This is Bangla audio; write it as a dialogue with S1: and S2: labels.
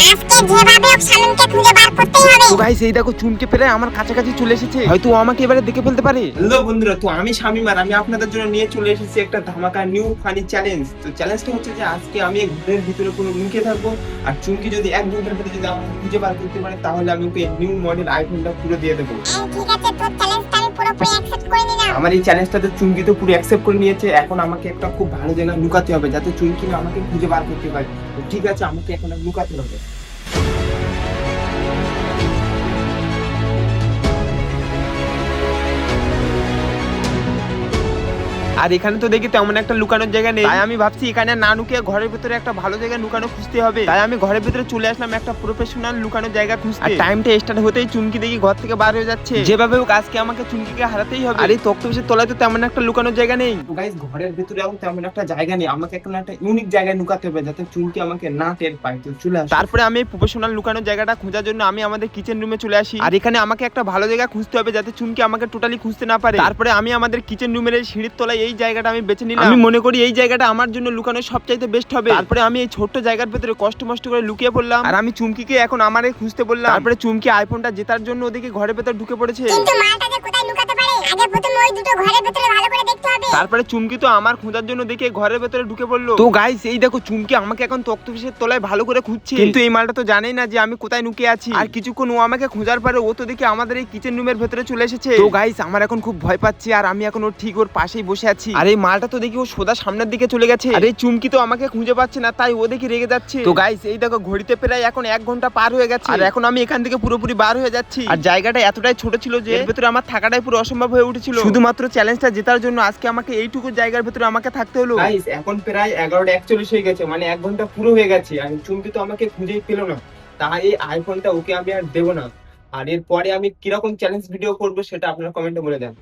S1: আজকে যেভাবে হোক শামিমকে খুঁজে বার করতেই হবে।
S2: তো গাইস এই দেখো চুমকি প্রায় আমার কাছাকাছি চলে এসেছে, হয়তো ও আমাকে এবারে দেখে ফেলতে পারে।
S3: হ্যালো বন্ধুরা, তো আমি শামিম আর আমি আপনাদের জন্য নিয়ে চলে এসেছি একটা ধামাকা নিউ ফানি চ্যালেঞ্জ। তো চ্যালেঞ্জটা হচ্ছে যে আজকে আমি এই ঘরের ভিতরে পুরো লুকিয়ে থাকবো, আর চুমকি যদি 1 ঘন্টার ভিতরে যদি আমাকে খুঁজে বার করতে পারে তাহলে আমি ওকে নিউ মডেল আইফোনটা পুরো দিয়ে দেবো।
S1: ঠিক আছে, তোর চ্যালেঞ্জটা আমি পুরোপুরি অ্যাকসেপ্ট করে নিলাম।
S3: আমার এই চ্যালেঞ্জটাতে চুমকি তো পুরো অ্যাকসেপ্ট করে নিয়েছে, এখন আমাকে একটা খুব ভালো জায়গায় লুকাতে হবে যাতে চুমকি না আমাকে খুঁজে বার করতে পারে। তো ঠিক আছে, আমাকে এখন লুকাতে হবে।
S2: আর এখানে তো দেখি তেমন একটা লুকানোর জায়গা নেই, তাই আমি ভাবছি এখানে না লুকিয়ে ঘরের ভিতরে একটা ভালো জায়গা লুকানো খুঁজতে হবে। তাই আমি ঘরের ভিতরে চলে আসলাম একটা প্রফেশনাল লুকানোর জায়গা খুঁজতে। আর টাইমটা স্টার্ট হতেই চুমকি দেখি ঘর থেকে বার হয়ে যাচ্ছে। যেভাবে হোক আজকে আমাকে চুমকিকে হারাতেই হবে। আর এই তক্তপোষের তলায় তো তেমন একটা লুকানোর জায়গা নেই।
S3: তো গাইস, ঘরের ভিতরে এখন তেমন একটা জায়গা নেই, আমাকে এখন একটা ইউনিক জায়গায় লুকাতে হবে যাতে চুমকি আমাকে না টের পায়। তো চলে আসো।
S2: তারপরে আমি প্রফেশনাল লুকানোর জায়গাটা খোঁজার জন্য আমি আমাদের কিচেন রুমে চলে আসি। আর এখানে আমাকে একটা ভালো জায়গা খুঁজতে হবে যাতে চুমকি আমাকে টোটালি খুঁজতে না পারে। তারপরে আমি আমাদের কিচেন রুমের এই সিঁড়ির তলায় এই জায়গাটা আমি বেছে নিলাম। আমি মনে করি এই জায়গাটা আমার জন্য লুকানো সবচাইতে বেস্ট হবে। তারপরে আমি এই ছোট্ট জায়গার ভিতরে কষ্ট করে লুকিয়ে পড়লাম, আর আমি চুমকিকে এখন আমারে খুঁজতে বললাম। তারপরে চুমকি আইফোনটা জেতার জন্য ওদিকে ঘরের ভেতর ঢুকে পড়েছে।
S1: কিন্তু মালটা যে কোথায় লুকাতে পারে আগে প্রথমে ওই দুটো ঘরের ভিতরে ভালো করে দেখতে হবে।
S2: তারপরে চুমকি তো আমার খোঁজার জন্য দেখে ঘরের ভেতরে ঢুকে পড়লো। তো গাইস এই দেখো চুমকি আমাকে এখন তক্তপোষের তলায় ভালো করে খুঁজছে, কিন্তু এই মালটা তো জানেই না যে আমি কোথায় লুকিয়ে আছি। আর কিছুক্ষণ ও আমাকে খোঁজার পরে ও তো দেখে আমাদের এই কিচেন রুমের ভেতরে চলে এসেছে। তো গাইস আমার এখন খুব ভয় পাচ্ছি, আর আমি এখন ওর ঠিক ওর পাশেই বসে আছি। আর এই মালটা তো দেখি ও সোজা সামনের দিকে চলে গেছে। আর এই চুমকি তো আমাকে খুঁজে পাচ্ছে না, তাই ও দেখি রেগে যাচ্ছে। তো গাইস এই দেখো ঘড়িতে প্রায় এখন 1 ঘন্টা পার হয়ে গেছে, আর এখন আমি এখান থেকে পুরোপুরি বার হয়ে যাচ্ছি। আর জায়গাটা এতটাই ছোট ছিল যে এর ভেতরে আমার থাকাটাই পুরো অসম্ভব হয়ে উঠেছিল। শুধুমাত্র চ্যালেঞ্জটা জেতার জন্য আজকে আমাকে এইটুকু জায়গার ভেতরে আমাকে থাকতে হলো।
S3: গাইস, এখন প্রায় 11:41 হয়ে গেছে, মানে 1 ঘন্টা পুরো হয়ে গেছে, আর চুমকি তো আমাকে খুঁজেই পেলো না। তাই এই আইফোনটা ওকে আমি আর দেবো না। আর এরপরে আমি কিরকম চ্যালেঞ্জ ভিডিও করবো সেটা আপনারা কমেন্টে বলে দেন।